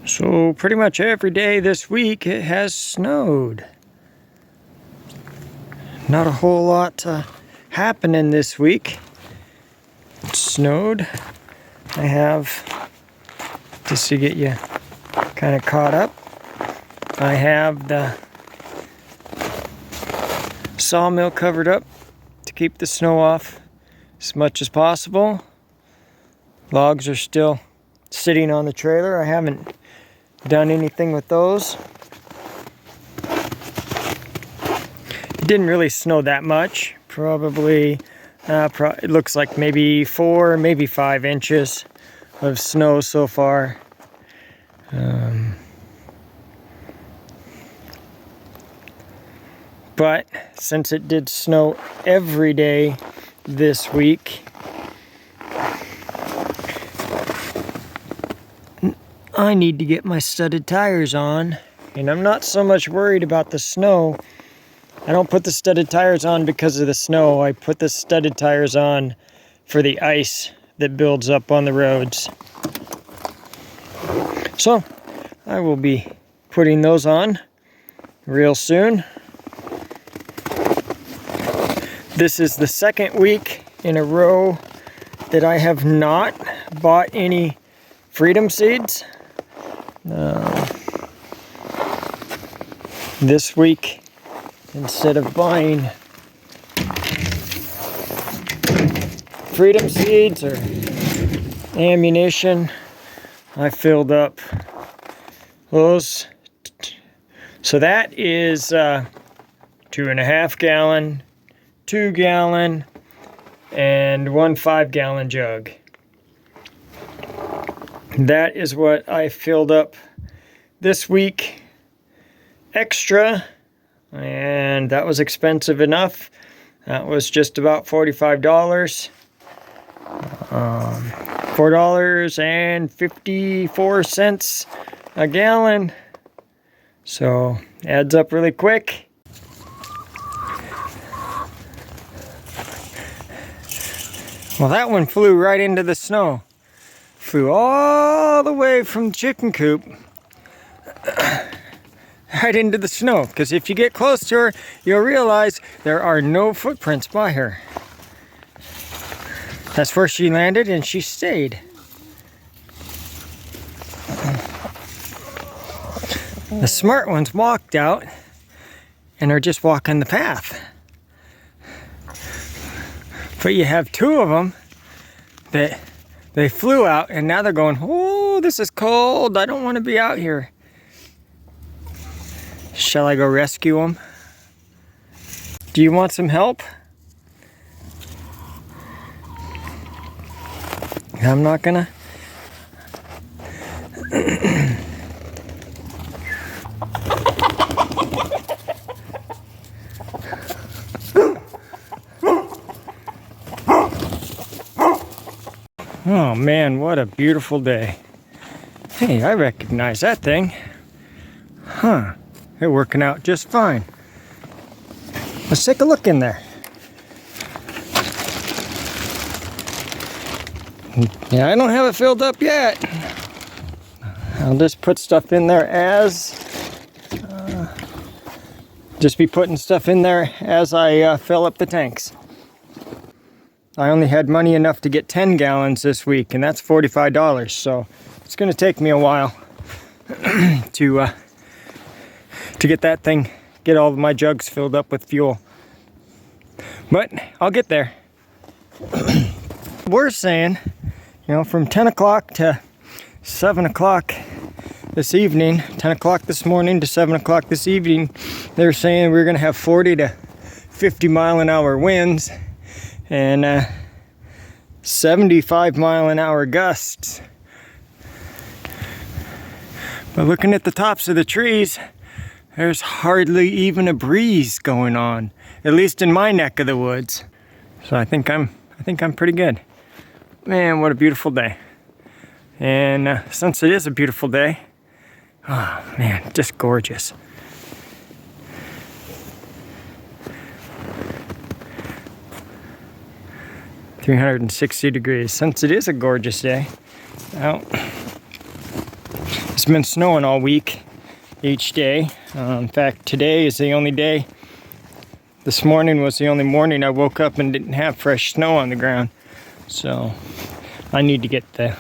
So pretty much every day this week it has snowed. Not a whole lot happening this week. It snowed. I have, just to get you kind of caught up, I have the sawmill covered up to keep the snow off as much as possible. Logs are still sitting on the trailer. I haven't done anything with those. It didn't really snow that much. Probably, it looks like maybe 4, maybe 5 inches of snow so far. But since it did snow every day this week, I need to get my studded tires on, and I'm not so much worried about the snow. I don't put the studded tires on because of the snow. I put the studded tires on for the ice that builds up on the roads. So I will be putting those on real soon. This is the second week in a row that I have not bought any Freedom seeds. This week, instead of buying Freedom seeds or ammunition, I filled up those. So that is 2.5 gallon, 2 gallon, and 1 5-gallon jug. That is what I filled up this week extra, and that was expensive enough. That was just about $45. $4.54 a gallon. So adds up really quick. Well, that one flew right into the snow. Flew all the way from the chicken coop right into the snow. Because if you get close to her, you'll realize there are no footprints by her. That's where she landed, and she stayed. The smart ones walked out and are just walking the path. But you have 2 of them that they flew out, and now they're going, oh, this is cold. I don't want to be out here. Shall I go rescue them? Do you want some help? I'm not gonna. Oh man, what a beautiful day. Hey, I recognize that thing. Huh, they're working out just fine. Let's take a look in there. Yeah, I don't have it filled up yet. I'll just put stuff in there just be putting stuff in there as I fill up the tanks. I only had money enough to get 10 gallons this week, and that's $45, so it's going to take me a while to get that thing, get all of my jugs filled up with fuel. But I'll get there. We're saying, you know, from 10 o'clock to 7 o'clock this evening, 10 o'clock this morning to 7 o'clock this evening, they're saying we're going to have 40 to 50 mile an hour winds and 75 mile an hour gusts. But looking at the tops of the trees, there's hardly even a breeze going on, at least in my neck of the woods. So I think I'm pretty good. Man, what a beautiful day. And since it is a beautiful day, oh man, just gorgeous. $360 degrees. Since it is a gorgeous day, well, It's been snowing all week, each day. In fact, today is the only day. This morning was the only morning I woke up and didn't have fresh snow on the ground. So I need to get the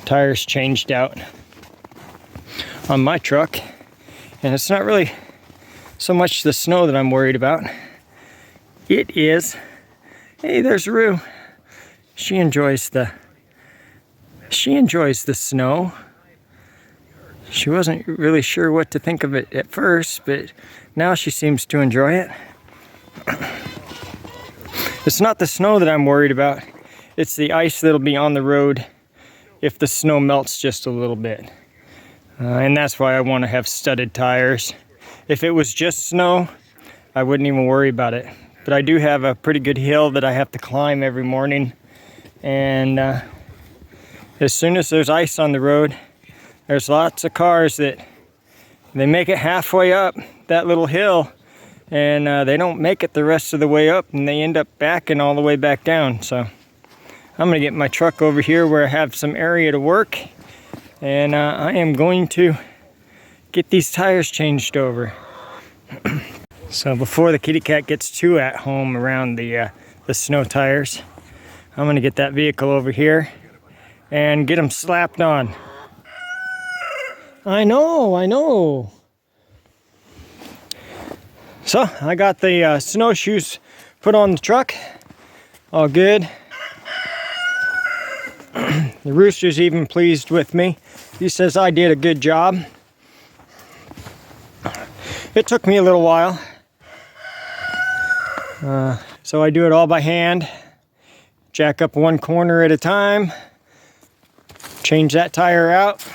tires changed out on my truck. And it's not really so much the snow that I'm worried about. It is, hey, there's Rue. She enjoys the snow. She wasn't really sure what to think of it at first, but now she seems to enjoy it. It's not the snow that I'm worried about. It's the ice that'll be on the road if the snow melts just a little bit. And that's why I want to have studded tires. If it was just snow, I wouldn't even worry about it. But I do have a pretty good hill that I have to climb every morning. And as soon as there's ice on the road, there's lots of cars that they make it halfway up that little hill and they don't make it the rest of the way up and they end up backing all the way back down. So I'm gonna get my truck over here where I have some area to work, and I am going to get these tires changed over. So before the kitty cat gets too at home around the snow tires, I'm gonna get that vehicle over here and get them slapped on. I know. So I got the snowshoes put on the truck, all good. The rooster's even pleased with me. He says I did a good job. It took me a little while. So I do it all by hand. Jack up one corner at a time. Change that tire out.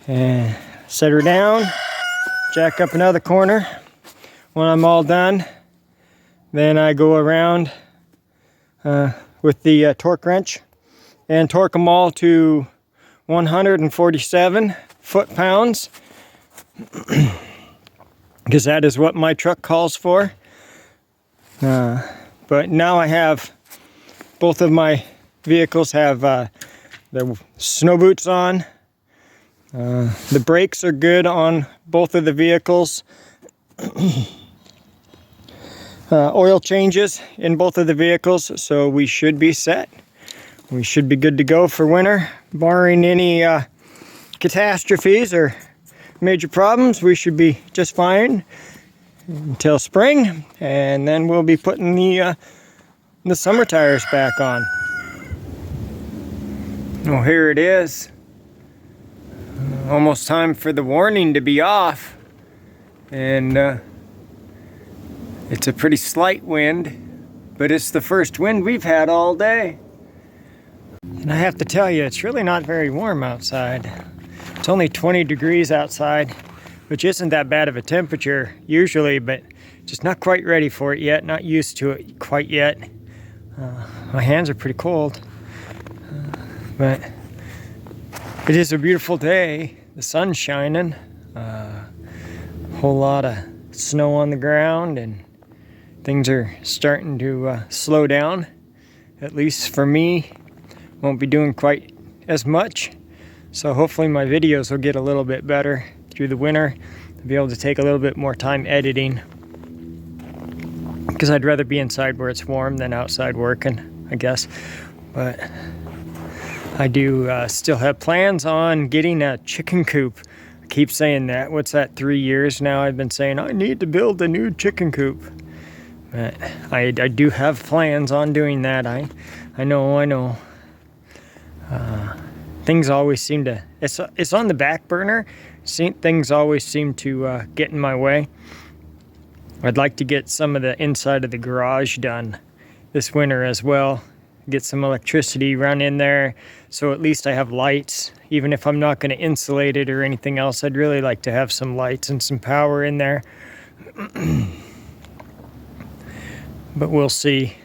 And set her down, jack up another corner. When I'm all done, then I go around with the torque wrench and torque them all to 147 foot-pounds, because that is what my truck calls for. But now I have, both of my vehicles have the snow boots on. The brakes are good on both of the vehicles. Oil changes in both of the vehicles, so we should be set. We should be good to go for winter, barring any catastrophes or major problems. We should be just fine until spring, and then we'll be putting the summer tires back on. Oh, here it is. Almost time for the warning to be off, and it's a pretty slight wind, but it's the first wind we've had all day. And I have to tell you, it's really not very warm outside. It's only 20 degrees outside, which isn't that bad of a temperature usually, but just not quite ready for it yet, not used to it quite yet. My hands are pretty cold, but it is a beautiful day. The sun's shining. A whole lot of snow on the ground, and things are starting to slow down. At least for me, won't be doing quite as much. So hopefully my videos will get a little bit better through the winter. I'll be able to take a little bit more time editing, because I'd rather be inside where it's warm than outside working, I guess. But I do still have plans on getting a chicken coop. I keep saying that. What's that, 3 years now I've been saying I need to build a new chicken coop. But I do have plans on doing that. I know. Things always seem to, it's on the back burner. Things always seem to get in my way. I'd like to get some of the inside of the garage done this winter as well. Get some electricity run in there, so at least I have lights. Even if I'm not going to insulate it or anything else, I'd really like to have some lights and some power in there. But we'll see.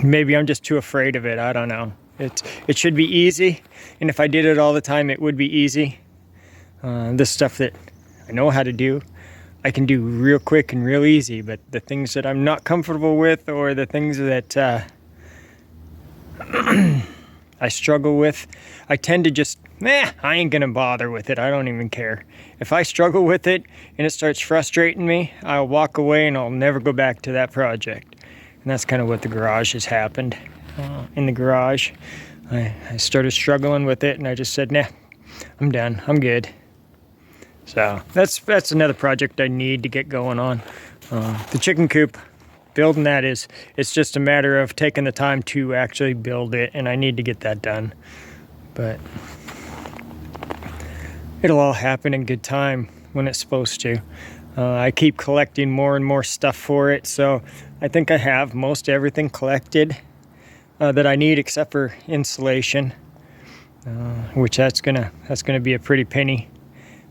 Maybe I'm just too afraid of it. I don't know. It should be easy, and if I did it all the time, it would be easy. This stuff that I know how to do, I can do real quick and real easy, but the things that I'm not comfortable with, or the things that I struggle with. I tend to just, I ain't gonna bother with it. I don't even care. If I struggle with it and it starts frustrating me, I'll walk away and I'll never go back to that project. And that's kind of what the garage has happened. In the garage, I started struggling with it and I just said, nah, I'm done. I'm good. So that's another project I need to get going on. The chicken coop, building that it's just a matter of taking the time to actually build it, and I need to get that done. But it'll all happen in good time when it's supposed to. I keep collecting more and more stuff for it, so I think I have most everything collected that I need except for insulation, which that's gonna be a pretty penny.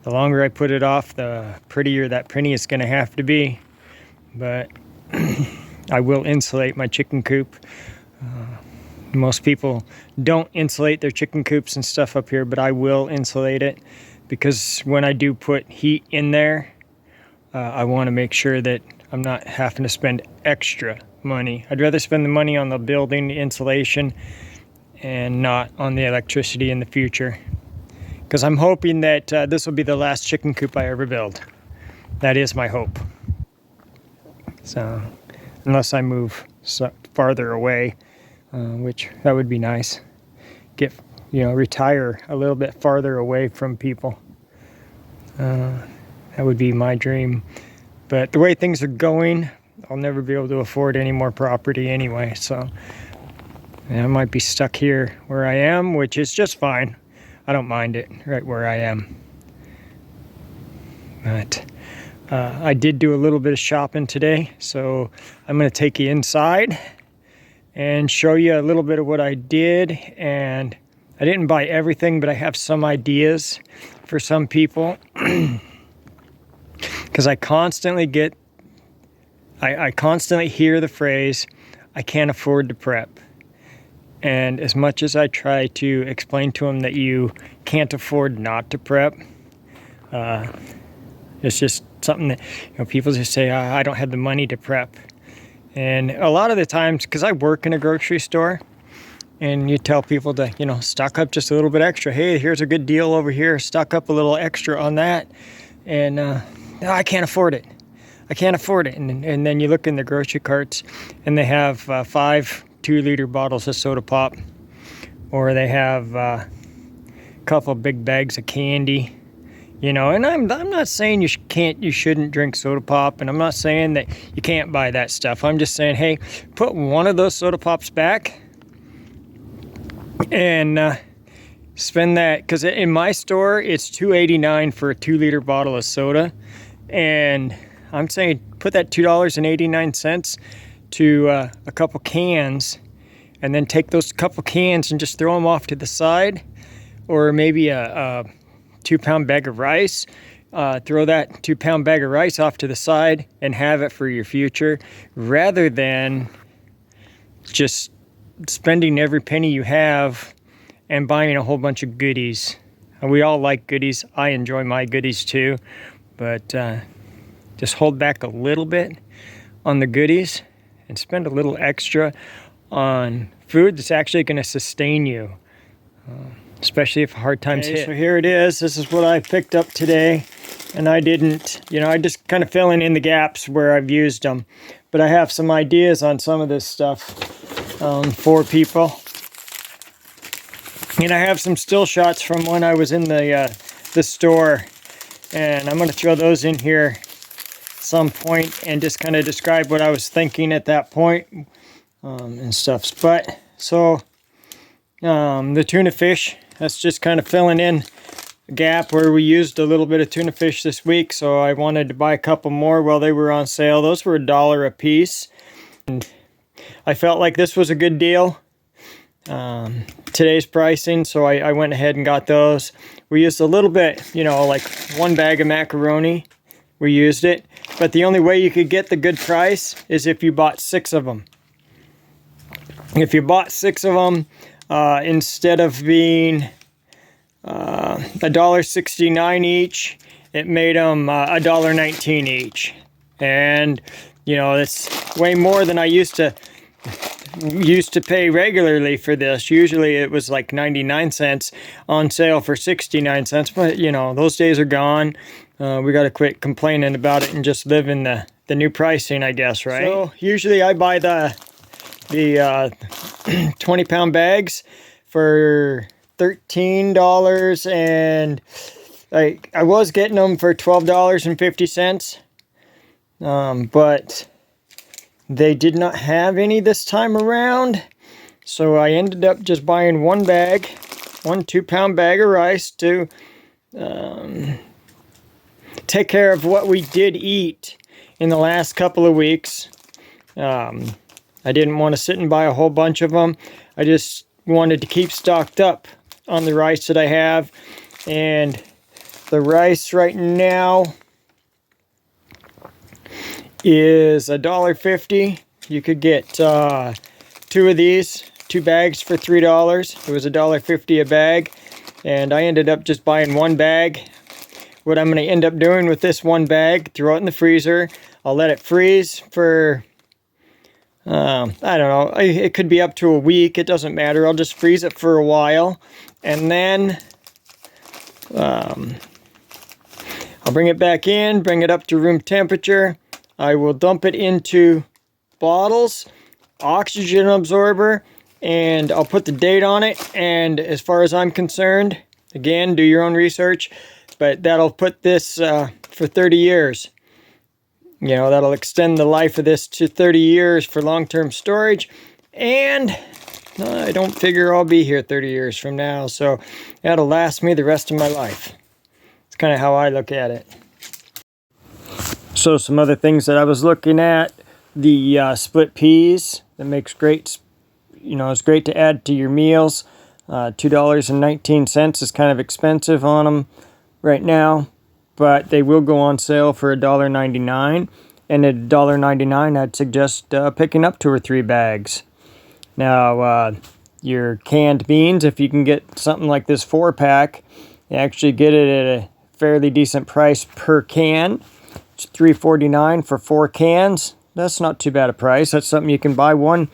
The longer I put it off, the prettier that penny is gonna have to be. But I will insulate my chicken coop. Most people don't insulate their chicken coops and stuff up here, but I will insulate it because when I do put heat in there, I want to make sure that I'm not having to spend extra money. I'd rather spend the money on the building, the insulation, and not on the electricity in the future. Because I'm hoping that this will be the last chicken coop I ever build. That is my hope. So, unless I move farther away, which that would be nice. Retire a little bit farther away from people. That would be my dream. But the way things are going, I'll never be able to afford any more property anyway. So, I might be stuck here where I am, which is just fine. I don't mind it right where I am. But I did do a little bit of shopping today, so I'm going to take you inside and show you a little bit of what I did. And I didn't buy everything, but I have some ideas for some people. Because I constantly hear the phrase, I can't afford to prep. And as much as I try to explain to them that you can't afford not to prep, it's just something that people just say, I don't have the money to prep. And a lot of the times, because I work in a grocery store, and you tell people to, stock up just a little bit extra. Hey, here's a good deal over here. Stock up a little extra on that. And no, I can't afford it. I can't afford it. And then you look in the grocery carts, and they have 5 2-liter bottles of soda pop, or they have a couple big bags of candy, and I'm not saying you shouldn't drink soda pop, and I'm not saying that you can't buy that stuff. I'm just saying, hey, put one of those soda pops back and spend that, because in my store it's $2.89 for a 2-liter bottle of soda, and I'm saying put that $2.89 to a couple cans, and then take those couple cans and just throw them off to the side, or maybe a 2-pound bag of rice. Throw that 2-pound bag of rice off to the side and have it for your future, rather than just spending every penny you have and buying a whole bunch of goodies. And we all like goodies. I enjoy my goodies too, but just hold back a little bit on the goodies and spend a little extra on food that's actually going to sustain you, especially if hard times hit. So here it is. This is what I picked up today, and I didn't, I just kind of filling in the gaps where I've used them, but I have some ideas on some of this stuff for people. And I have some still shots from when I was in the store, and I'm going to throw those in here some point and just kind of describe what I was thinking at that point and stuff. But so the tuna fish, that's just kind of filling in a gap where we used a little bit of tuna fish this week, so I wanted to buy a couple more while they were on sale. Those were $1 a piece, and I felt like this was a good deal, today's pricing, so I went ahead and got those. We used a little bit, like 1 bag of macaroni. We used it, but the only way you could get the good price is if you bought 6 of them. If you bought 6 of them, instead of being $1.69 each, it made them $1.19 each. And, it's way more than I used to used to pay regularly for this. Usually it was like 99 cents on sale for 69 cents, but you know, those days are gone. We got to quit complaining about it and just live in the new pricing, I guess, right? So usually I buy the 20-pound bags for $13, and I was getting them for $12.50, but they did not have any this time around, so I ended up just buying one 2-pound bag of rice to take care of what we did eat in the last couple of weeks. I didn't want to sit and buy a whole bunch of them. I just wanted to keep stocked up on the rice that I have, and the rice right now is $1.50. You could get 2 of these, 2 bags for $3. It was $1.50 a bag, and I ended up just buying one bag. What I'm going to end up doing with this one bag, throw it in the freezer. I'll let it freeze for, I don't know, it could be up to a week. It doesn't matter. I'll just freeze it for a while, and then I'll bring it back in, bring it up to room temperature. I will dump it into bottles, oxygen absorber, and I'll put the date on it. And as far as I'm concerned, again, do your own research, but that'll put this for 30 years. You know, that'll extend the life of this to 30 years for long-term storage. And I don't figure I'll be here 30 years from now, so that'll last me the rest of my life. It's kind of how I look at it. So some other things that I was looking at, the split peas, that makes great, you know, it's great to add to your meals. $2.19 is kind of expensive on them right now, but they will go on sale for $1.99, and at $1.99 I'd suggest picking up 2 or 3 bags. Now your canned beans, if you can get something like this 4-pack, you actually get it at a fairly decent price per can. It's $3.49 for 4 cans. That's not too bad a price. That's something you can buy one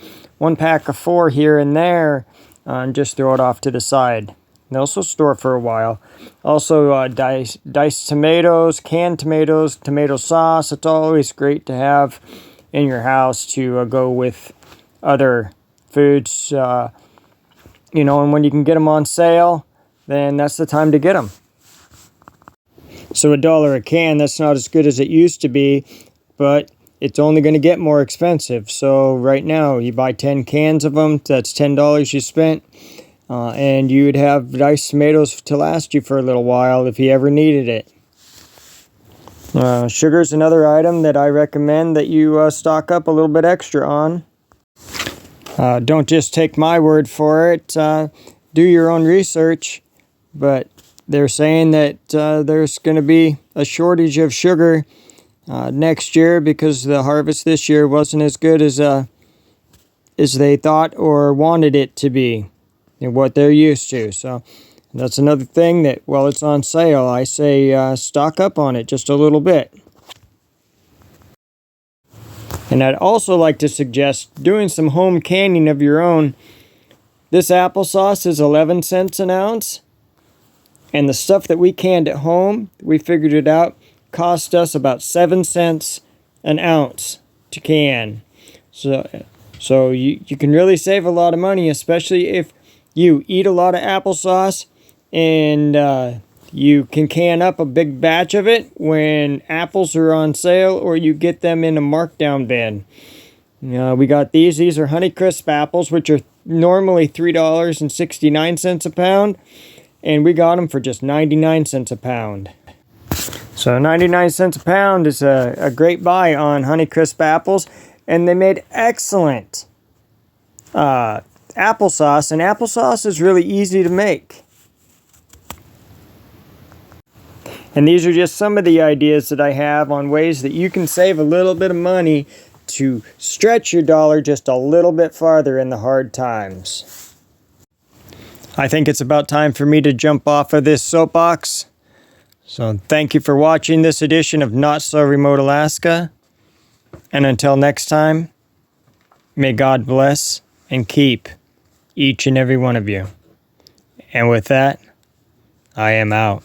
pack of 4 here and there and just throw it off to the side. They also store for a while. Also diced tomatoes, canned tomatoes, tomato sauce. It's always great to have in your house to go with other foods. You know, and when you can get them on sale, then that's the time to get them. So $1 a can, that's not as good as it used to be, but it's only going to get more expensive. So right now, you buy 10 cans of them, that's $10 you spent, and you would have diced tomatoes to last you for a little while if you ever needed it. Sugar is another item that I recommend that you stock up a little bit extra on. Don't just take my word for it. Do your own research, but they're saying that there's going to be a shortage of sugar next year because the harvest this year wasn't as good as they thought or wanted it to be, and what they're used to. So that's another thing that, while it's on sale, I say stock up on it just a little bit. And I'd also like to suggest doing some home canning of your own. This applesauce is 11 cents an ounce. And the stuff that we canned at home, we figured it out, cost us about 7 cents an ounce to can. So you can really save a lot of money, especially if you eat a lot of applesauce and you can can up a big batch of it when apples are on sale, or you get them in a markdown bin. We got these. These are Honeycrisp apples, which are normally $3.69 a pound. And we got them for just 99 cents a pound. So 99 cents a pound is a great buy on Honeycrisp apples. And they made excellent applesauce. And applesauce is really easy to make. And these are just some of the ideas that I have on ways that you can save a little bit of money to stretch your dollar just a little bit farther in the hard times. I think it's about time for me to jump off of this soapbox. So thank you for watching this edition of Not So Remote Alaska. And until next time, may God bless and keep each and every one of you. And with that, I am out.